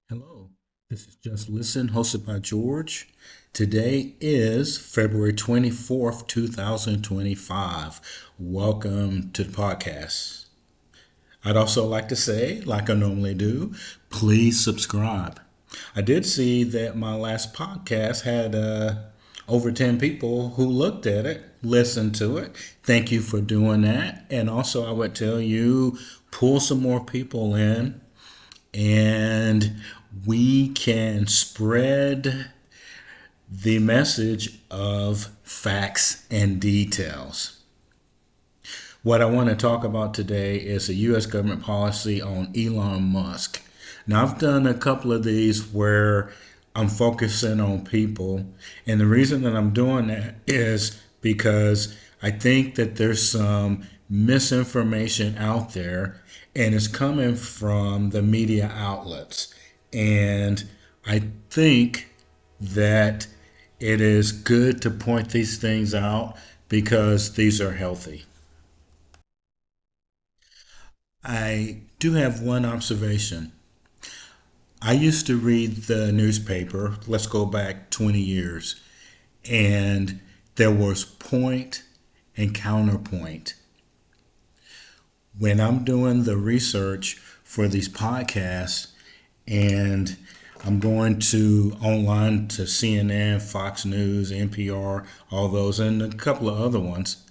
Hello, this is Just Listen, hosted by George. Today is February 24th, 2025. Welcome to the podcast. I'd also like to say, like I normally do, please subscribe. I did see that my last podcast had over 10 people who looked at it, listened to it. Thank you for doing that. And also, I would tell you, pull some more people in and we can spread the message of facts and details. What I want to talk about today is a U.S. government policy on Elon Musk. Now, I've done a couple of these where I'm focusing on people, and the reason that I'm doing that is because I think that there's some misinformation out there, and it's coming from the media outlets. And I think that it is good to point these things out because these are healthy. I do have one observation. I used to read the newspaper, let's go back 20 years, and there was point and counterpoint. When I'm doing the research for these podcasts and I'm going to online to CNN, Fox News, NPR, all those, and a couple of other ones,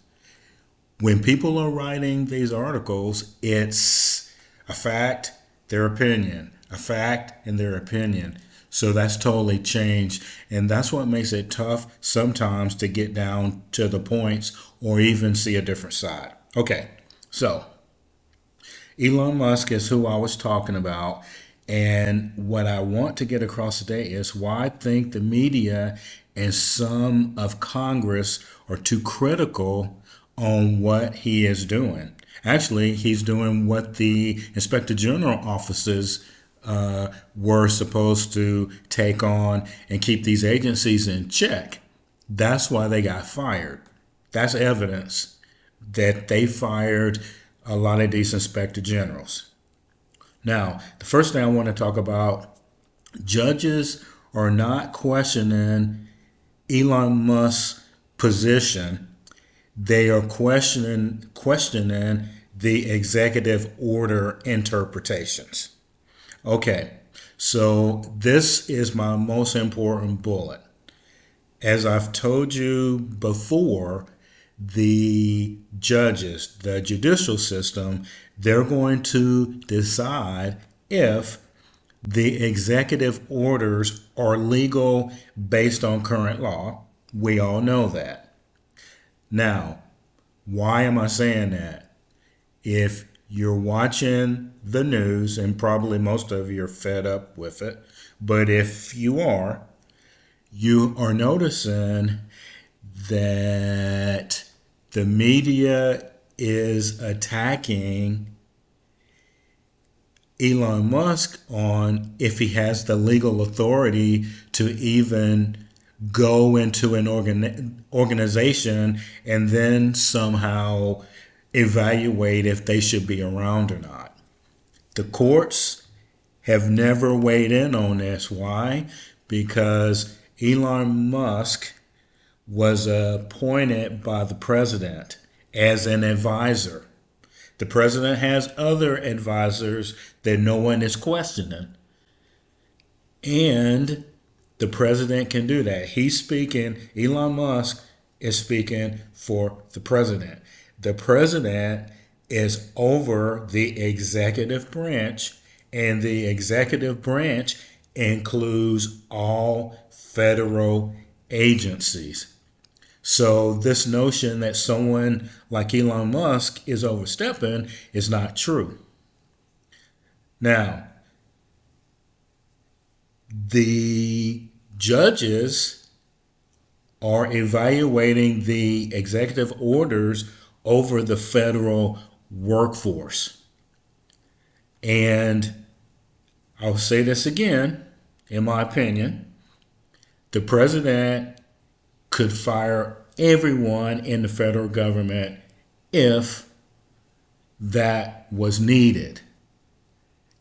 when people are writing these articles, it's a fact, their opinion, a fact, and their opinion. So that's totally changed. And that's what makes it tough sometimes to get down to the points or even see a different side. Okay, so Elon Musk is who I was talking about. And what I want to get across today is why I think the media and some of Congress are too critical on what he is doing. Actually, he's doing what the Inspector General offices were supposed to take on and keep these agencies in check. That's why they got fired. That's evidence that they fired a lot of these inspector generals. Now, the first thing I want to talk about, judges are not questioning Elon Musk's position. They are questioning the executive order interpretations. Okay, so this is my most important bullet. As I've told you before, the judges, the judicial system, they're going to decide if the executive orders are legal based on current law. We all know that. Now, why am I saying that? If you're watching the news, and probably most of you are fed up with it, but if you are noticing that the media is attacking Elon Musk on if he has the legal authority to even go into an organization and then somehow evaluate if they should be around or not. The courts have never weighed in on this. Why? Because Elon Musk was appointed by the president as an advisor. The president has other advisors that no one is questioning. And the president can do that. He's speaking, Elon Musk is speaking for the president. The president is over the executive branch, and the executive branch includes all federal agencies. So this notion that someone like Elon Musk is overstepping is not true. Now, the judges are evaluating the executive orders over the federal workforce. And I'll say this again, in my opinion, the president could fire everyone in the federal government if that was needed.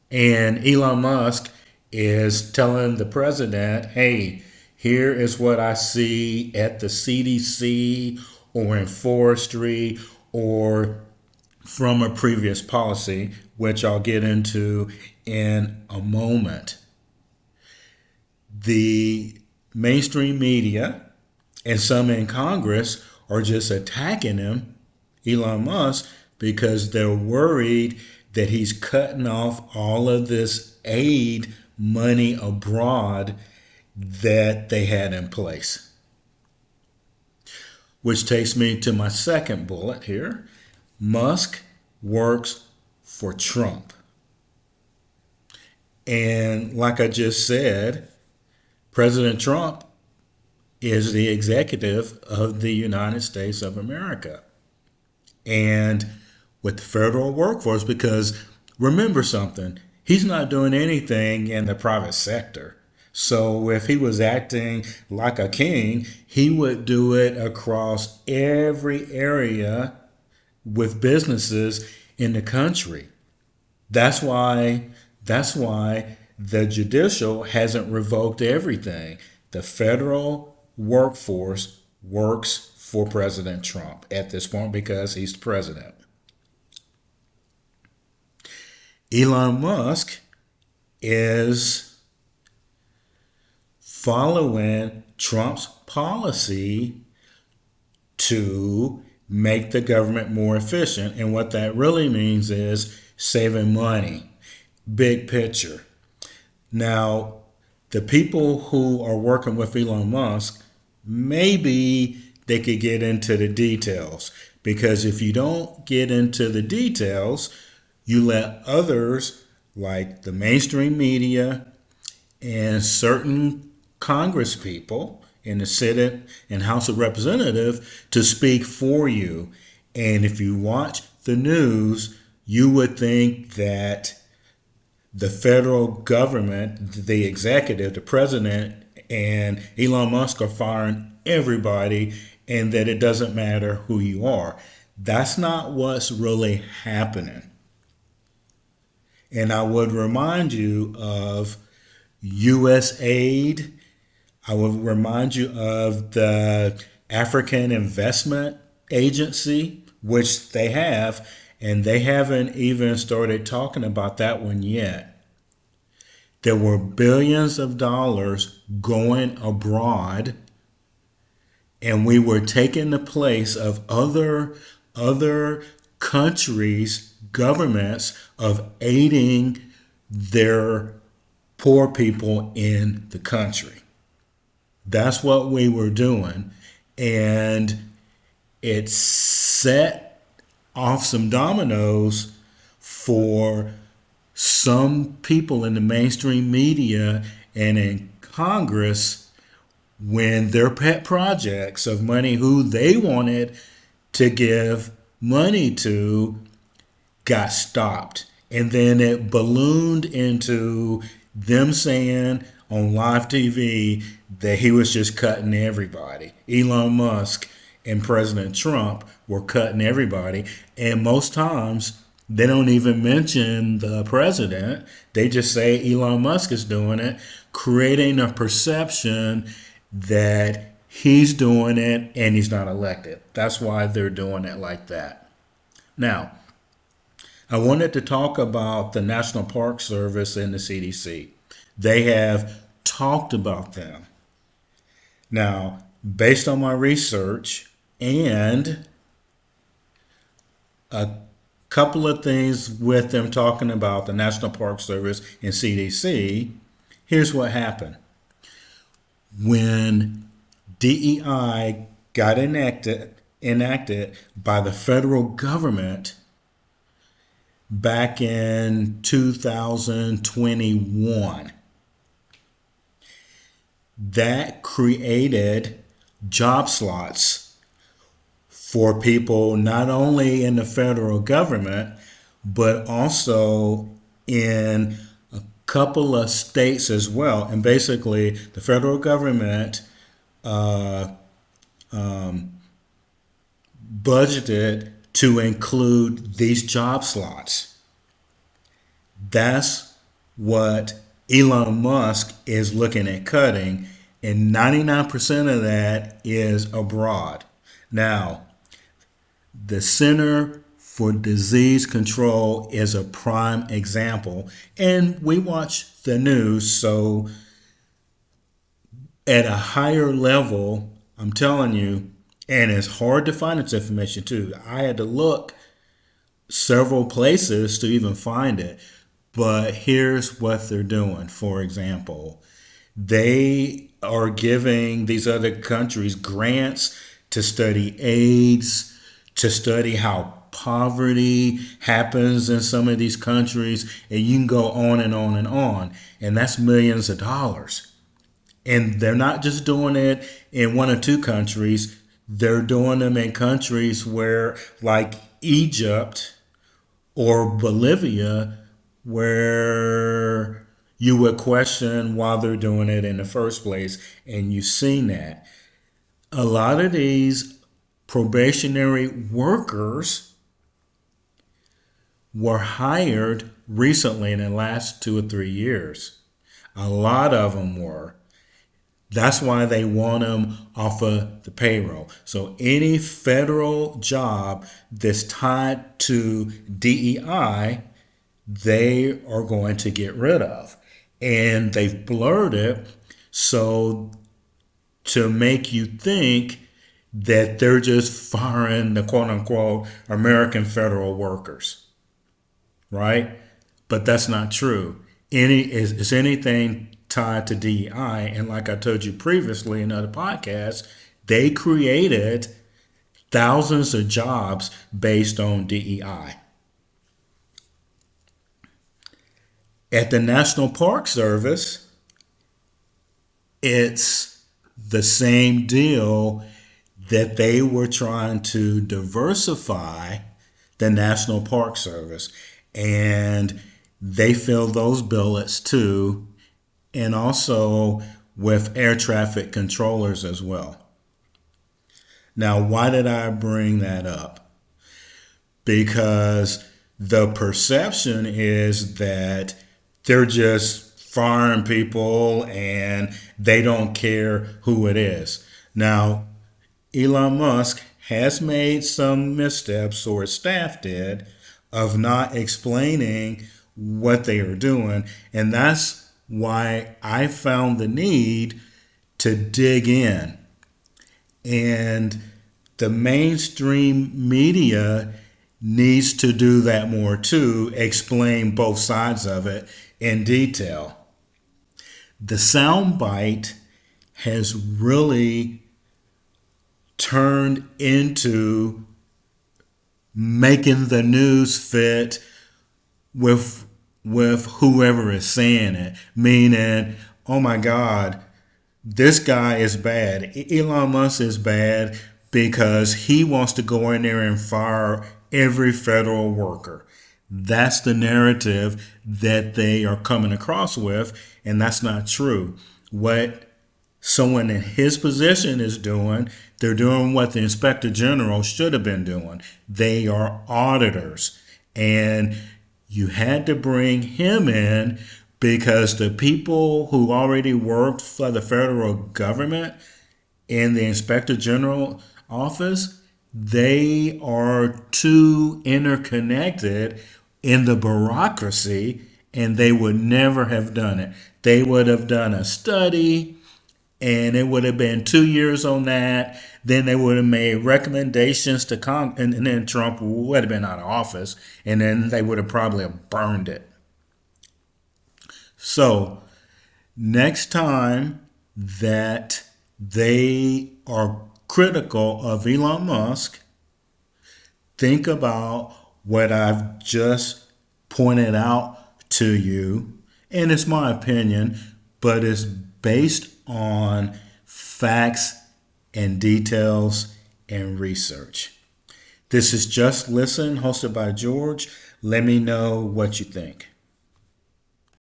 And Elon Musk is telling the president, hey, here is what I see at the CDC or in forestry or from a previous policy, which I'll get into in a moment. The mainstream media and some in Congress are just attacking him, Elon Musk, because they're worried that he's cutting off all of this aid money abroad that they had in place. Which takes me to my second bullet here. Musk works for Trump. And like I just said, President Trump is the executive of the United States of America. And with the federal workforce, because remember something, he's not doing anything in the private sector. So if he was acting like a king, he would do it across every area with businesses in the country. That's why the judicial hasn't revoked everything. The federal workforce works for President Trump at this point because he's the president. Elon Musk is following Trump's policy to make the government more efficient. And what that really means is saving money. Big picture. Now, the people who are working with Elon Musk, maybe they could get into the details. Because if you don't get into the details, you let others, like the mainstream media and certain Congress people in the Senate and House of Representatives, to speak for you. And if you watch the news, you would think that the federal government, the executive, the president, and Elon Musk are firing everybody, and that it doesn't matter who you are. That's not what's really happening. And I would remind you of U.S. aid. I would remind you of the African Investment Agency, which they have, and they haven't even started talking about that one yet. There were billions of dollars going abroad, and we were taking the place of other countries' governments of aiding their poor people in the country. That's what we were doing, and it set off some dominoes for some people in the mainstream media and in Congress when their pet projects of money who they wanted to give money to got stopped. And then it ballooned into them saying on live TV that he was just cutting everybody. Elon Musk and President Trump were cutting everybody. And most times they don't even mention the president. They just say Elon Musk is doing it, creating a perception that he's doing it and he's not elected. That's why they're doing it like that. Now, I wanted to talk about the National Park Service and the CDC. They have talked about them. Now, based on my research and a couple of things with them talking about the National Park Service and CDC, here's what happened. When DEI got enacted by the federal government back in 2021, that created job slots for people not only in the federal government, but also in a couple of states as well. And basically, the federal government budgeted to include these job slots. That's what Elon Musk is looking at cutting, and 99% of that is abroad. Now, the Center for Disease Control is a prime example, and we watch the news, so at a higher level, I'm telling you, and it's hard to find this information too. I had to look several places to even find it. But here's what they're doing. For example, they are giving these other countries grants to study AIDS, to study how poverty happens in some of these countries, and you can go on and on and on. And that's millions of dollars. And they're not just doing it in one or two countries, they're doing them in countries where, like Egypt or Bolivia, where you would question why they're doing it in the first place. And you've seen that. A lot of these probationary workers were hired recently in the last 2 or 3 years. A lot of them were. That's why they want them off of the payroll. So any federal job that's tied to DEI, they are going to get rid of. And they've blurred it so to make you think that they're just firing the quote unquote American federal workers, right? But that's not true. Is anything tied to DEI, and like I told you previously in other podcasts, they created thousands of jobs based on DEI. At the National Park Service, it's the same deal, that they were trying to diversify the National Park Service, and they filled those billets too, and also with air traffic controllers as well. Now, why did I bring that up? Because the perception is that they're just firing people and they don't care who it is. Now, Elon Musk has made some missteps, or his staff did, of not explaining what they are doing. And that's why I found the need to dig in. And the mainstream media needs to do that more too, explain both sides of it in detail. The soundbite has really turned into making the news fit with whoever is saying it, meaning, oh my God, this guy is bad. Elon Musk is bad because he wants to go in there and fire every federal worker. That's the narrative that they are coming across with, and that's not true. What someone in his position is doing, they're doing what the inspector general should have been doing. They are auditors. And you had to bring him in because the people who already worked for the federal government in the inspector general office, they are too interconnected in the bureaucracy, and they would never have done it. They would have done a study, and it would have been 2 years on that. Then they would have made recommendations to Congress, and then Trump would have been out of office, and then they would have probably burned it. So next time that they are critical of Elon Musk, think about what I've just pointed out to you, and it's my opinion, but it's based on facts and details and research. This is Just Listen, hosted by George. Let me know what you think.